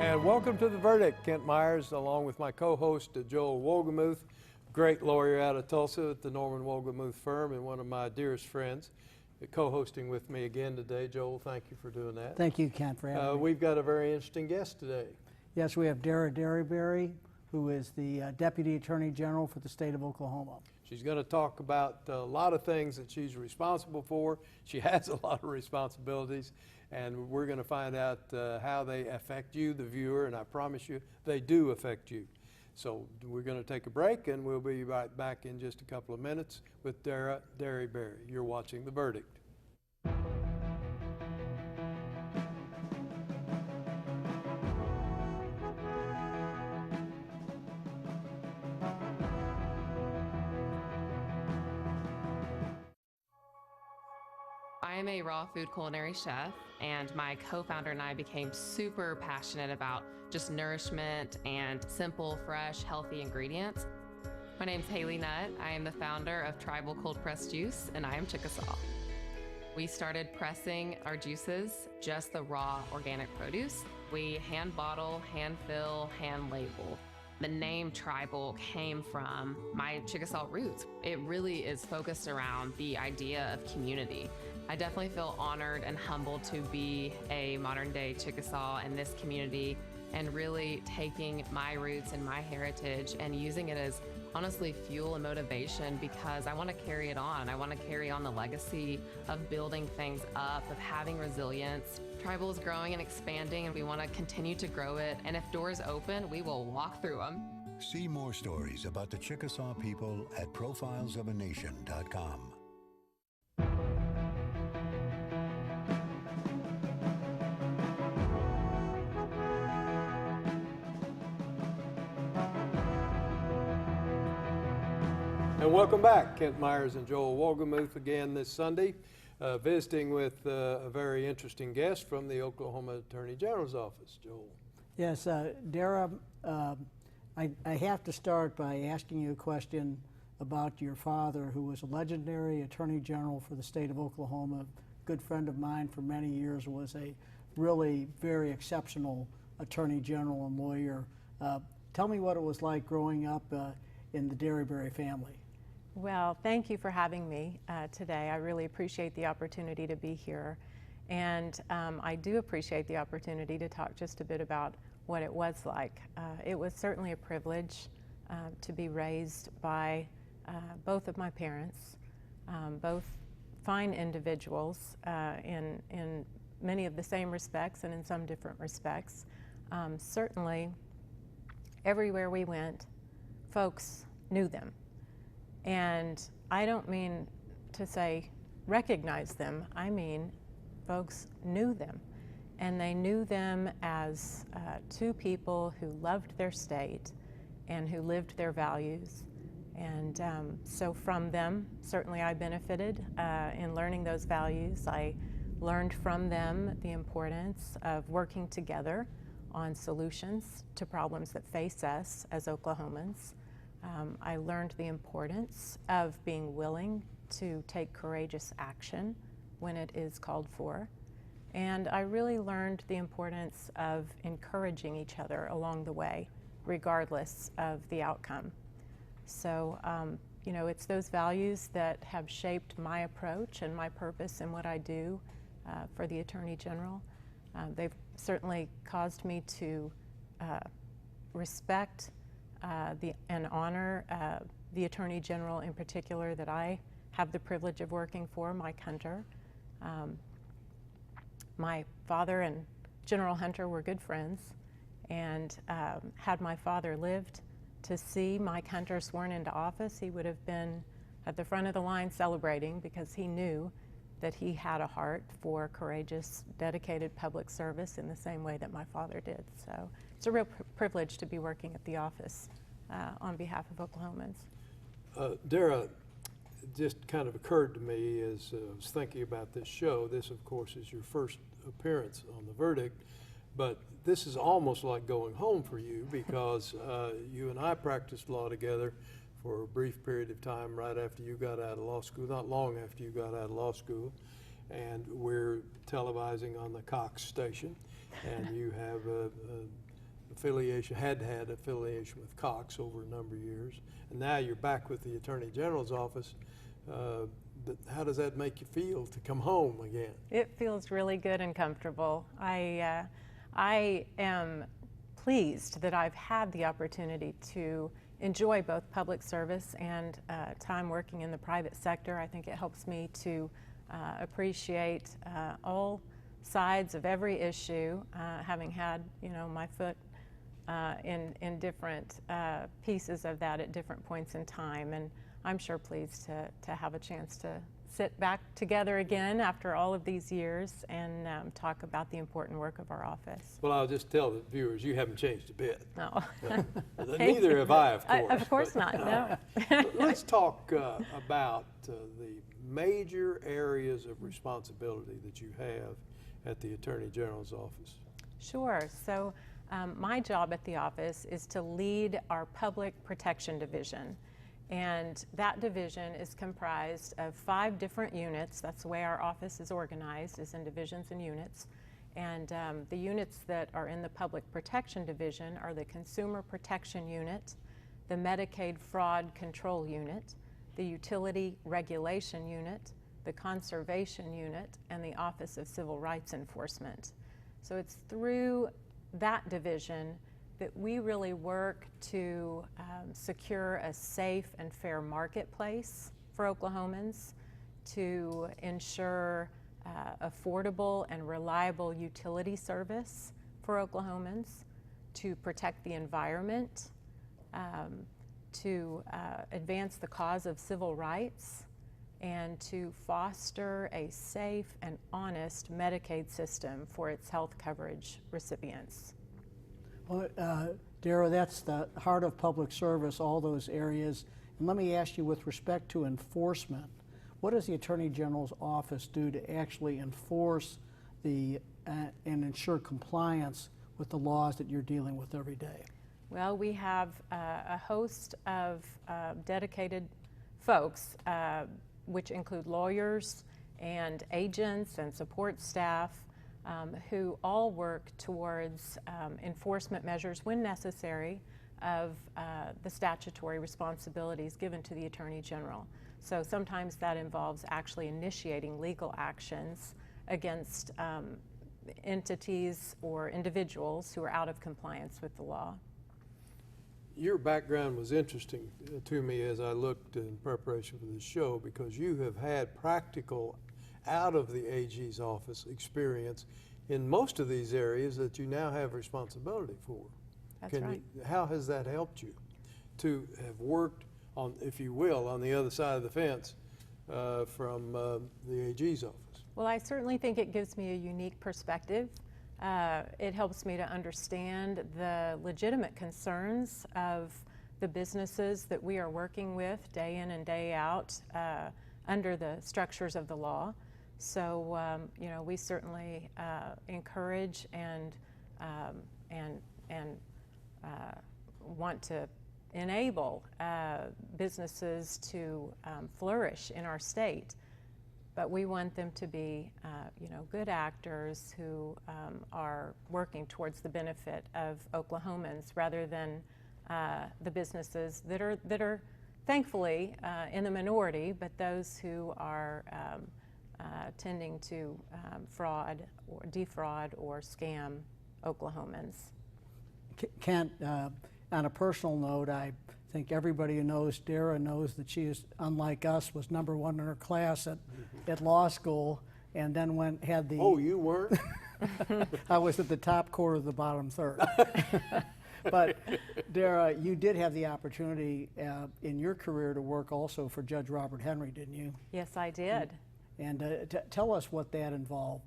And welcome to The Verdict. Kent Myers, along with my co-host Joel Wolgemuth, great lawyer out of Tulsa at the Norman Wolgemuth firm and one of my dearest friends, co-hosting with me again today. Joel, thank you for doing that. Thank you, Kent, for having me. We've got a very interesting guest today. Yes, we have Dara Derryberry, who is the Deputy Attorney General for the state of Oklahoma. She's going to talk about a lot of things that she's responsible for. She has a lot of responsibilities, and we're going to find out how they affect you, the viewer, and I promise you they do affect you. So we're going to take a break, and we'll be right back in just a couple of minutes with Dara Derryberry. You're watching The Verdict. I am a raw food culinary chef, and my co-founder and I became super passionate about just nourishment and simple, fresh, healthy ingredients. My name's Haley Nutt. I am the founder of Tribal Cold Pressed Juice, and I am Chickasaw. We started pressing our juices, just the raw organic produce. We hand bottle, hand fill, hand label. The name Tribal came from my Chickasaw roots. It really is focused around the idea of community. I definitely feel honored and humbled to be a modern day Chickasaw in this community and really taking my roots and my heritage and using it as honestly fuel and motivation because I want to carry it on. I want to carry on the legacy of building things up, of having resilience. Tribal is growing and expanding, and we want to continue to grow it. And if doors open, we will walk through them. See more stories about the Chickasaw people at profilesofanation.com. And welcome back. Kent Myers and Joel Wolgemuth again this Sunday, visiting with a very interesting guest from the Oklahoma Attorney General's office. Joel. Yes, Dara, I have to start by asking you a question about your father, who was a legendary Attorney General for the state of Oklahoma, a good friend of mine for many years, was a really very exceptional Attorney General and lawyer. Tell me what it was like growing up in the Derryberry family. Well, thank you for having me today. I really appreciate the opportunity to be here. And I do appreciate the opportunity to talk just a bit about what it was like. It was certainly a privilege to be raised by both of my parents, both fine individuals in many of the same respects and in some different respects. Certainly, everywhere we went, folks knew them. And I don't mean to say recognize them, I mean folks knew them. And they knew them as two people who loved their state and who lived their values. And so from them, certainly I benefited in learning those values. I learned from them the importance of working together on solutions to problems that face us as Oklahomans. I learned the importance of being willing to take courageous action when it is called for. And I really learned the importance of encouraging each other along the way, regardless of the outcome. So, you know, it's those values that have shaped my approach and my purpose in what I do for the Attorney General. They've certainly caused me to respect and honor the Attorney General in particular that I have the privilege of working for, Mike Hunter. My father and General Hunter were good friends, and had my father lived to see Mike Hunter sworn into office, he would have been at the front of the line celebrating because he knew that he had a heart for courageous, dedicated public service in the same way that my father did. So it's a real privilege to be working at the office on behalf of Oklahomans. Dara, it just kind of occurred to me as I was thinking about this show. This, of course, is your first appearance on The Verdict, but this is almost like going home for you because you and I practiced law together for a brief period of time right after you got out of law school, not long after you got out of law school, and we're televising on the Cox station, and you have affiliation, had affiliation with Cox over a number of years, and now you're back with the Attorney General's office. How does that make you feel to come home again? It feels really good and comfortable. I am pleased that I've had the opportunity to enjoy both public service and time working in the private sector. I think it helps me to appreciate all sides of every issue, having had, my foot in different pieces of that at different points in time. And I'm sure pleased to have a chance to sit back together again after all of these years and talk about the important work of our office. Well, I'll just tell the viewers, you haven't changed a bit. No. Neither have I, of course. Of course not, no. Let's talk about the major areas of responsibility that you have at the Attorney General's office. Sure. So my job at the office is to lead our Public Protection Division. And that division is comprised of 5 different units. That's the way our office is organized, is in divisions and units. And the units that are in the Public Protection Division are the Consumer Protection Unit, the Medicaid Fraud Control Unit, the Utility Regulation Unit, the Conservation Unit, and the Office of Civil Rights Enforcement. So it's through that division that we really work to secure a safe and fair marketplace for Oklahomans, to ensure affordable and reliable utility service for Oklahomans, to protect the environment, to advance the cause of civil rights, and to foster a safe and honest Medicaid system for its health coverage recipients. Well, Dara, that's the heart of public service, all those areas. And let me ask you, with respect to enforcement, what does the Attorney General's office do to actually enforce and ensure compliance with the laws that you're dealing with every day? Well, we have a host of dedicated folks, which include lawyers and agents and support staff, who all work towards enforcement measures when necessary of the statutory responsibilities given to the Attorney General. So sometimes that involves actually initiating legal actions against entities or individuals who are out of compliance with the law. Your background was interesting to me as I looked in preparation for this show, because you have had practical out of the AG's office experience in most of these areas that you now have responsibility for. That's right. How has that helped you to have worked on, if you will, on the other side of the fence from the AG's office? Well, I certainly think it gives me a unique perspective. It helps me to understand the legitimate concerns of the businesses that we are working with day in and day out under the structures of the law. So, we certainly encourage and want to enable businesses to flourish in our state. But we want them to be, good actors who are working towards the benefit of Oklahomans, rather than the businesses that are thankfully in the minority, but those who are tending to defraud or scam Oklahomans. Kent, on a personal note, I think everybody who knows Dara knows that she is, unlike us, was #1 in her class at law school, and then had the... Oh, you weren't? I was at the top quarter of the bottom third. But Dara, you did have the opportunity in your career to work also for Judge Robert Henry, didn't you? Yes, I did. And tell us what that involved,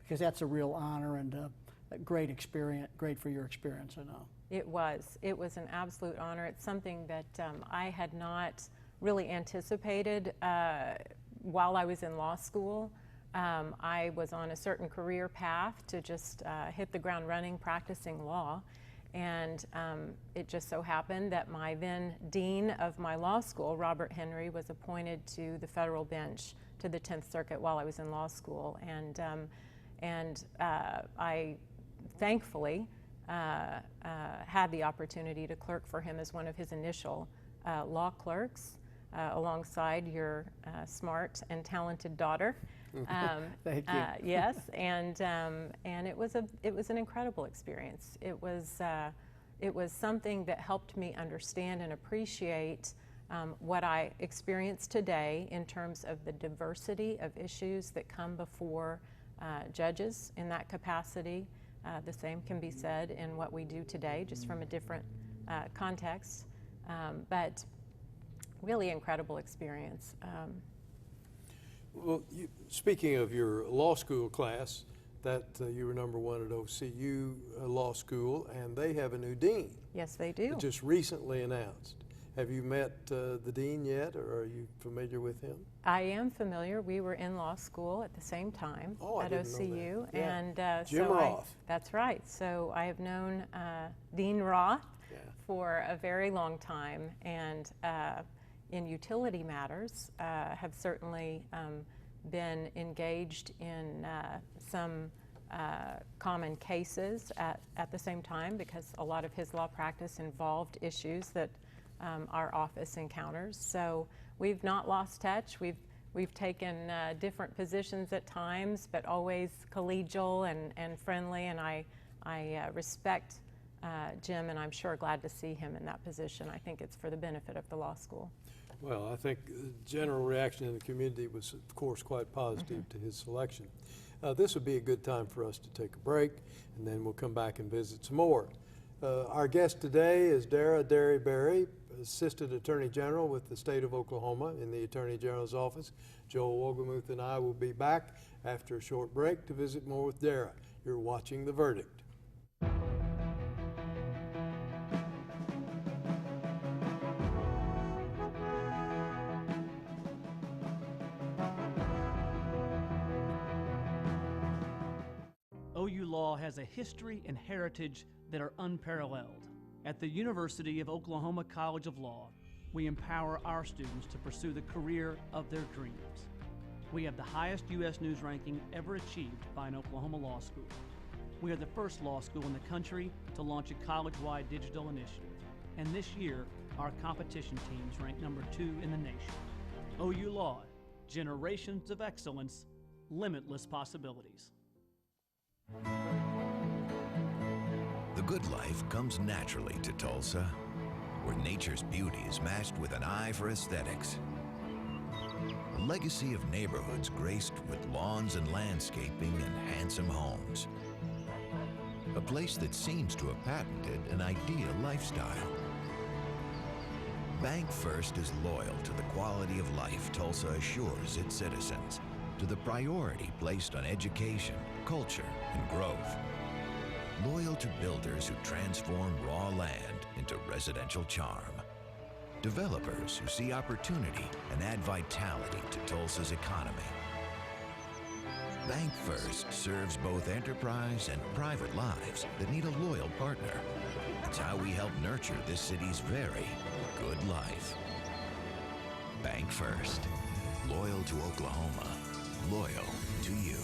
because that's a real honor and a great experience, great for your experience, I know. It was an absolute honor. It's something that I had not really anticipated while I was in law school. I was on a certain career path to just hit the ground running practicing law. And it just so happened that my then dean of my law school, Robert Henry, was appointed to the federal bench, to the 10th Circuit, while I was in law school. And I thankfully had the opportunity to clerk for him as one of his initial law clerks, alongside your smart and talented daughter. Thank you. Yes, and it was an incredible experience. It was something that helped me understand and appreciate what I experience today in terms of the diversity of issues that come before judges in that capacity. The same can be said in what we do today, just from a different context. But really incredible experience. Well, speaking of your law school class, that you were #1 at OCU Law School, and they have a new dean. Yes, they do. Just recently announced. Have you met the dean yet, or are you familiar with him? I am familiar. We were in law school at the same time I at didn't know OCU, that. Yeah. and Jim so Roth. that's right. So I have known Dean Roth Yeah. for a very long time, and in utility matters, have certainly been engaged in some common cases at the same time, because a lot of his law practice involved issues that our office encounters. So we've not lost touch. We've taken different positions at times, but always collegial and friendly, and I respect Jim, and I'm sure glad to see him in that position. I think it's for the benefit of the law school. Well, I think the general reaction in the community was, of course, quite positive to his selection. This would be a good time for us to take a break, and then we'll come back and visit some more. Our guest today is Dara Derryberry, Assistant Attorney General with the state of Oklahoma in the Attorney General's office. Joel Wohlgemuth and I will be back after a short break to visit more with Dara. You're watching The Verdict. OU Law has a history and heritage that are unparalleled. At the University of Oklahoma College of Law, we empower our students to pursue the career of their dreams. We have the highest U.S. News ranking ever achieved by an Oklahoma law school. We are the first law school in the country to launch a college-wide digital initiative. And this year, our competition teams rank #2 in the nation. OU Law, generations of excellence, limitless possibilities. The good life comes naturally to Tulsa, where nature's beauty is matched with an eye for aesthetics. A legacy of neighborhoods graced with lawns and landscaping and handsome homes. A place that seems to have patented an ideal lifestyle. Bank First is loyal to the quality of life Tulsa assures its citizens, to the priority placed on education, culture, and growth. Loyal to builders who transform raw land into residential charm. Developers who see opportunity and add vitality to Tulsa's economy. Bank First serves both enterprise and private lives that need a loyal partner. It's how we help nurture this city's very good life. Bank First. Loyal to Oklahoma. Loyal to you.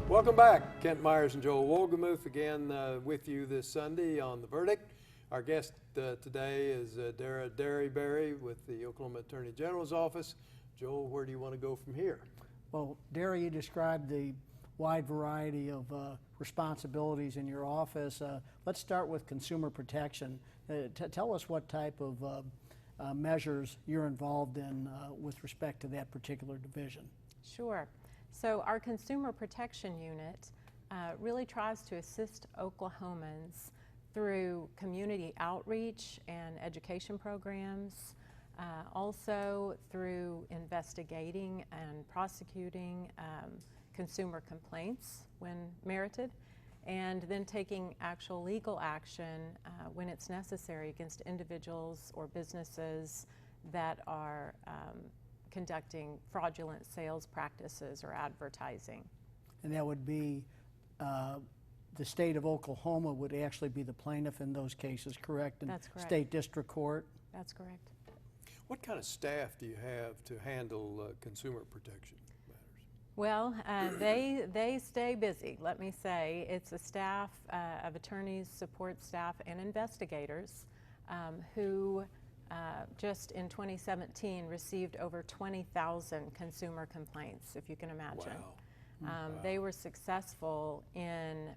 Welcome back. Kent Myers and Joel Wohlgemuth again with you this Sunday on The Verdict. Our guest today is Dara Derryberry with the Oklahoma Attorney General's office. Joel, where do you want to go from here? Well, Dara, you described the wide variety of responsibilities in your office. Let's start with consumer protection. Tell us what type of measures you're involved in with respect to that particular division. Sure. So our Consumer Protection Unit really tries to assist Oklahomans through community outreach and education programs, also through investigating and prosecuting consumer complaints when merited, and then taking actual legal action when it's necessary against individuals or businesses that are conducting fraudulent sales practices or advertising. And that would be the state of Oklahoma would actually be the plaintiff in those cases, correct? In That's correct. State district court? That's correct. What kind of staff do you have to handle consumer protection matters? Well, they stay busy, let me say. It's a staff of attorneys, support staff, and investigators who just in 2017 received over 20,000 consumer complaints, if you can imagine. Wow. They were successful in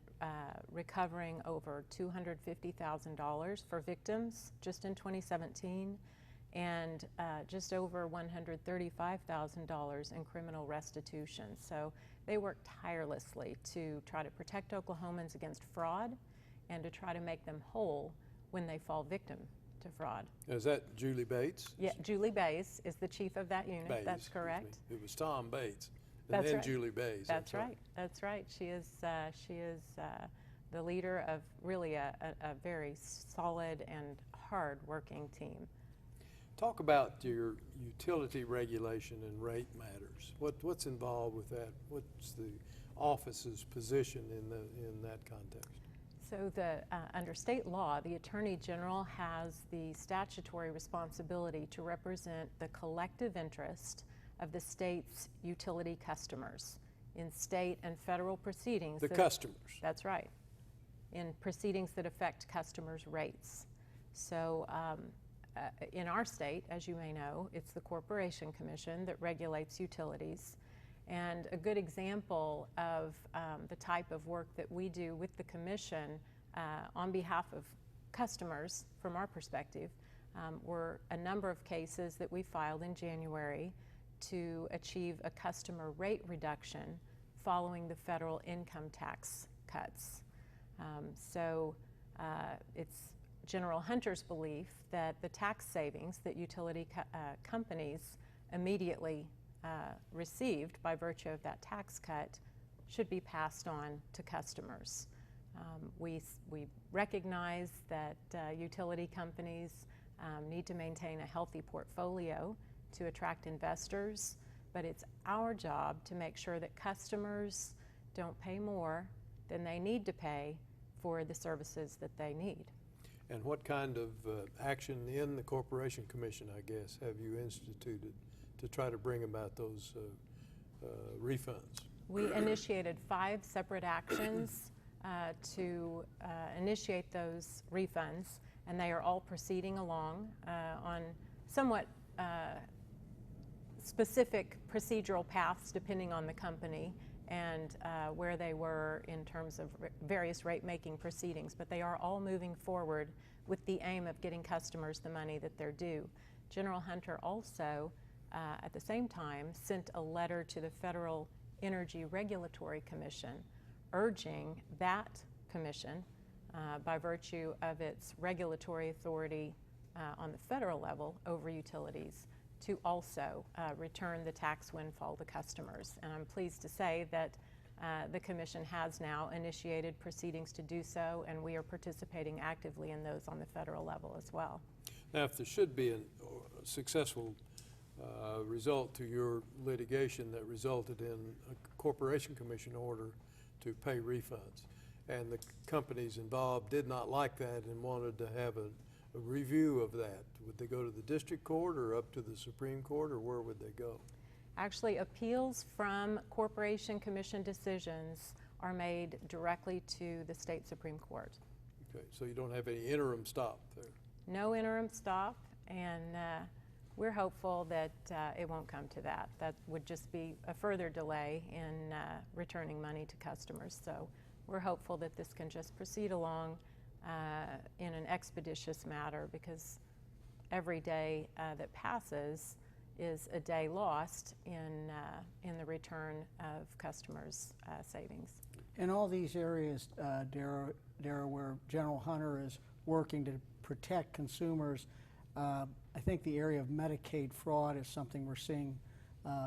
recovering over $250,000 for victims just in 2017, and just over $135,000 in criminal restitution. So they worked tirelessly to try to protect Oklahomans against fraud and to try to make them whole when they fall victim to fraud. Is that Julie Bates? Yeah, Julie Bates is the chief of that unit. Bates, That's excuse me. correct. It was Tom Bates, and That's then right. Julie Bates. That's right. That's right. She is the leader of really a very solid and hard-working team. Talk about your utility regulation and rate matters. What's involved with that? What's the office's position in that context? So under state law, the Attorney General has the statutory responsibility to represent the collective interest of the state's utility customers in state and federal proceedings. The customers. That's right. In proceedings that affect customers' rates. So in our state, as you may know, it's the Corporation Commission that regulates utilities. And a good example of the type of work that we do with the Commission on behalf of customers, from our perspective, were a number of cases that we filed in January to achieve a customer rate reduction following the federal income tax cuts. It's General Hunter's belief that the tax savings that utility companies immediately received by virtue of that tax cut should be passed on to customers. We recognize that utility companies need to maintain a healthy portfolio to attract investors, but it's our job to make sure that customers don't pay more than they need to pay for the services that they need. And what kind of action in the Corporation Commission, I guess, have you instituted to try to bring about those refunds? We initiated 5 separate actions to initiate those refunds, and they are all proceeding along on somewhat specific procedural paths depending on the company and where they were in terms of various rate-making proceedings, but they are all moving forward with the aim of getting customers the money that they're due. General Hunter also, at the same time, sent a letter to the Federal Energy Regulatory Commission urging that commission, by virtue of its regulatory authority on the federal level over utilities, to also return the tax windfall to customers. And I'm pleased to say that the Commission has now initiated proceedings to do so, and we are participating actively in those on the federal level as well. Now, if there should be a successful result to your litigation that resulted in a Corporation Commission order to pay refunds, and the companies involved did not like that and wanted to have a review of that, would they go to the district court or up to the Supreme Court, or where would they go? Actually, appeals from Corporation Commission decisions are made directly to the state Supreme Court. Okay, so you don't have any interim stop there? No interim stop, and we're hopeful that it won't come to that. That would just be a further delay in returning money to customers. So we're hopeful that this can just proceed along in an expeditious manner, because every day that passes is a day lost in the return of customers' savings. In all these areas, Dara, where General Hunter is working to protect consumers, I think the area of Medicaid fraud is something we're seeing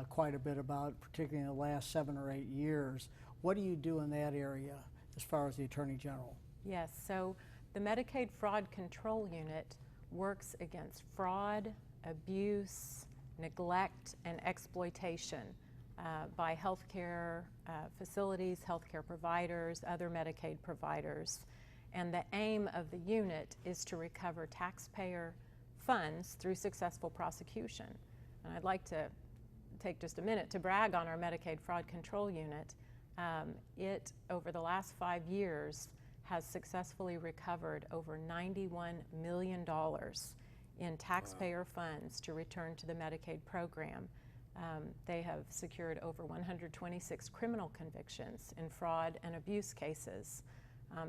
quite a bit about, particularly in the last 7 or 8 years. What do you do in that area as far as the Attorney General? Yes, so the Medicaid Fraud Control Unit works against fraud, abuse, neglect, and exploitation by healthcare facilities, healthcare providers, other Medicaid providers. And the aim of the unit is to recover taxpayer funds through successful prosecution. And I'd like to take just a minute to brag on our Medicaid Fraud Control Unit. It, over the last 5 years, has successfully recovered over $91 million in taxpayer funds to return to the Medicaid program. They have secured over 126 criminal convictions in fraud and abuse cases.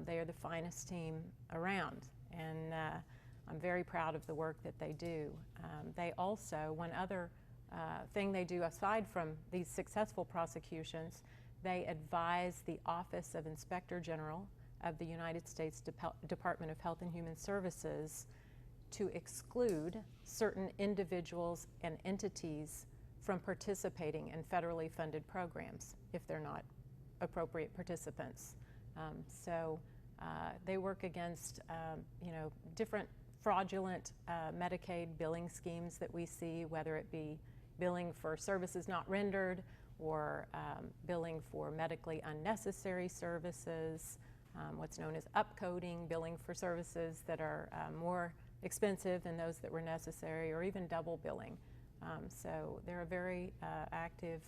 They are the finest team around, and I'm very proud of the work that they do. They also, one other thing they do aside from these successful prosecutions, they advise the Office of Inspector General of the United States Department of Health and Human Services to exclude certain individuals and entities from participating in federally funded programs if they're not appropriate participants. So they work against different fraudulent Medicaid billing schemes that we see, whether it be billing for services not rendered or billing for medically unnecessary services, what's known as upcoding, billing for services that are more expensive than those that were necessary, or even double billing. So they're a very active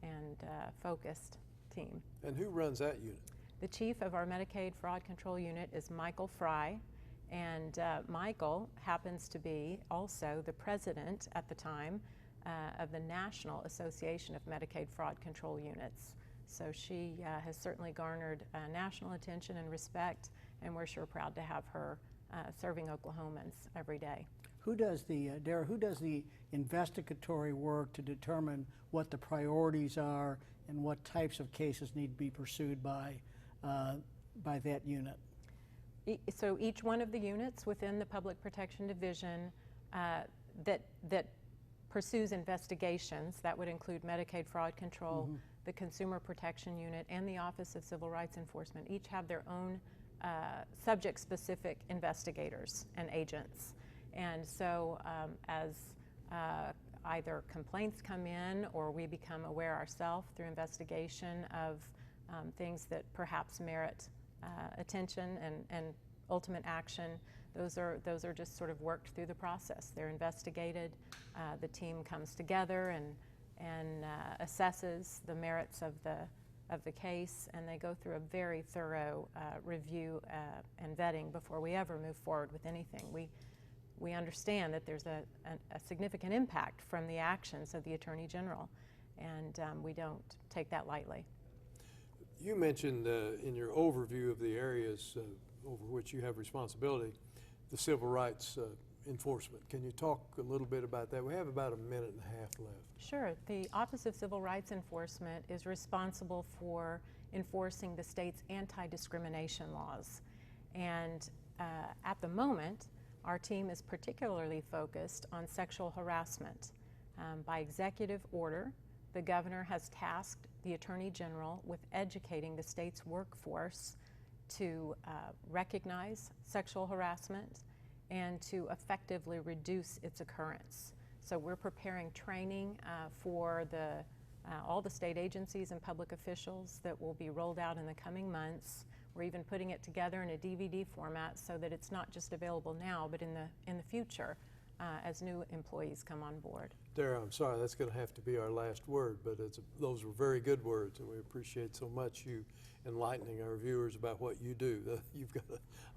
and focused team. And who runs that unit? The chief of our Medicaid Fraud Control Unit is Michael Fry, and Michael happens to be also the president at the time of the National Association of Medicaid Fraud Control Units. So she has certainly garnered national attention and respect, and we're sure proud to have her serving Oklahomans every day. Who does the, Dara, who does the investigatory work to determine what the priorities are and what types of cases need to be pursued by that unit? So each one of the units within the Public Protection Division that pursues investigations, that would include Medicaid Fraud Control, the Consumer Protection Unit, and the Office of Civil Rights Enforcement, each have their own subject-specific investigators and agents. And so as either complaints come in or we become aware ourselves through investigation of things that perhaps merit attention and ultimate action, those are just sort of worked through the process. They're investigated, the team comes together and assesses the merits of the case, and they go through a very thorough review and vetting before we ever move forward with anything. We understand that there's a significant impact from the actions of the Attorney General, and we don't take that lightly. You mentioned in your overview of the areas over which you have responsibility, the civil rights enforcement. Can you talk a little bit about that? We have about a minute and a half left. Sure. The Office of Civil Rights Enforcement is responsible for enforcing the state's anti-discrimination laws. And at the moment, our team is particularly focused on sexual harassment. By executive order, the governor has tasked the Attorney General with educating the state's workforce to recognize sexual harassment and to effectively reduce its occurrence. So we're preparing training for all the state agencies and public officials that will be rolled out in the coming months. We're even putting it together in a DVD format so that it's not just available now, but in the future as new employees come on board. Dara, I'm sorry, that's going to have to be our last word, but those were very good words, and we appreciate so much you enlightening our viewers about what you do. You've got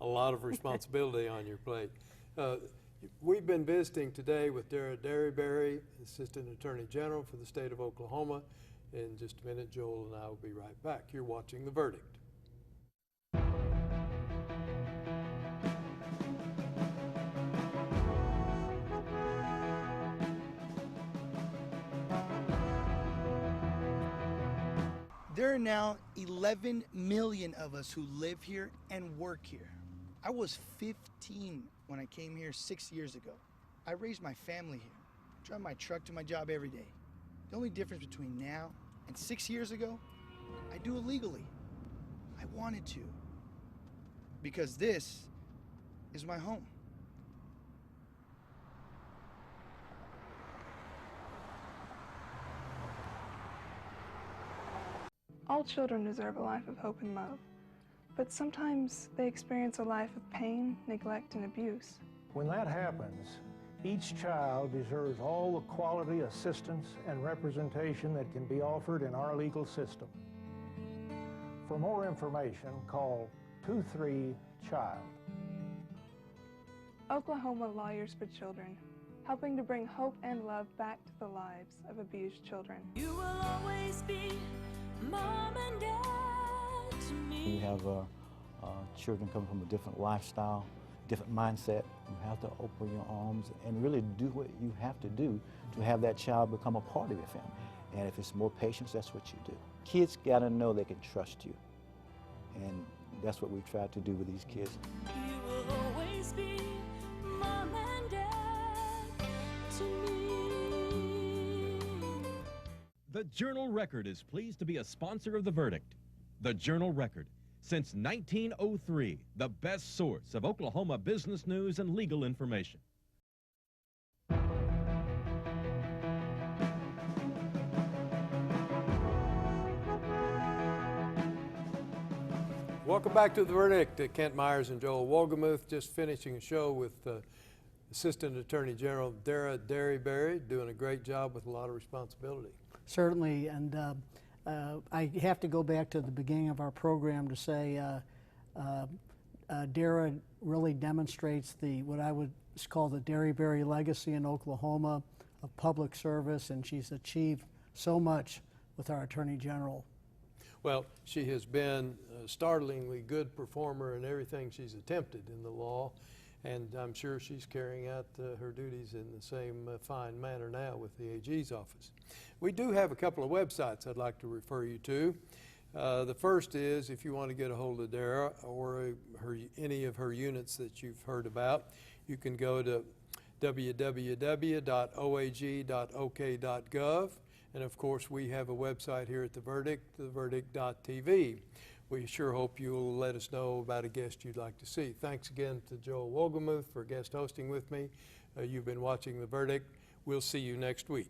a lot of responsibility on your plate. We've been visiting today with Dara Derryberry, Assistant Attorney General for the state of Oklahoma. In just a minute, Joel and I will be right back. You're watching The Verdict. There are now 11 million of us who live here and work here. I was 15 when I came here 6 years ago. I raised my family here, drive my truck to my job every day. The only difference between now and 6 years ago, I do it legally. I wanted to, because this is my home. All children deserve a life of hope and love, but sometimes they experience a life of pain, neglect, and abuse. When that happens, each child deserves all the quality assistance and representation that can be offered in our legal system. For more information, call 23-CHILD. Oklahoma Lawyers for Children, helping to bring hope and love back to the lives of abused children. You will always be mom and dad to me. You have children coming from a different lifestyle, different mindset. You have to open your arms and really do what you have to do to have that child become a part of your family. And if it's more patience, that's what you do. Kids gotta know they can trust you. And that's what we try to do with these kids. You will always be mom and dad to me. The Journal-Record is pleased to be a sponsor of The Verdict. The Journal-Record, since 1903, the best source of Oklahoma business news and legal information. Welcome back to The Verdict. Kent Myers and Joel Wolgemuth just finishing a show with Assistant Attorney General Dara Derryberry, doing a great job with a lot of responsibility. Certainly, and I have to go back to the beginning of our program to say Dara really demonstrates what I would call the Derryberry legacy in Oklahoma of public service, and she's achieved so much with our Attorney General. Well, she has been a startlingly good performer in everything she's attempted in the law, and I'm sure she's carrying out her duties in the same fine manner now with the AG's office. We do have a couple of websites I'd like to refer you to. The first is, if you want to get a hold of Dara or any of her units that you've heard about, you can go to www.oag.ok.gov. And of course, we have a website here at The Verdict, theverdict.tv. We sure hope you'll let us know about a guest you'd like to see. Thanks again to Joel Wolgemuth for guest hosting with me. You've been watching The Verdict. We'll see you next week.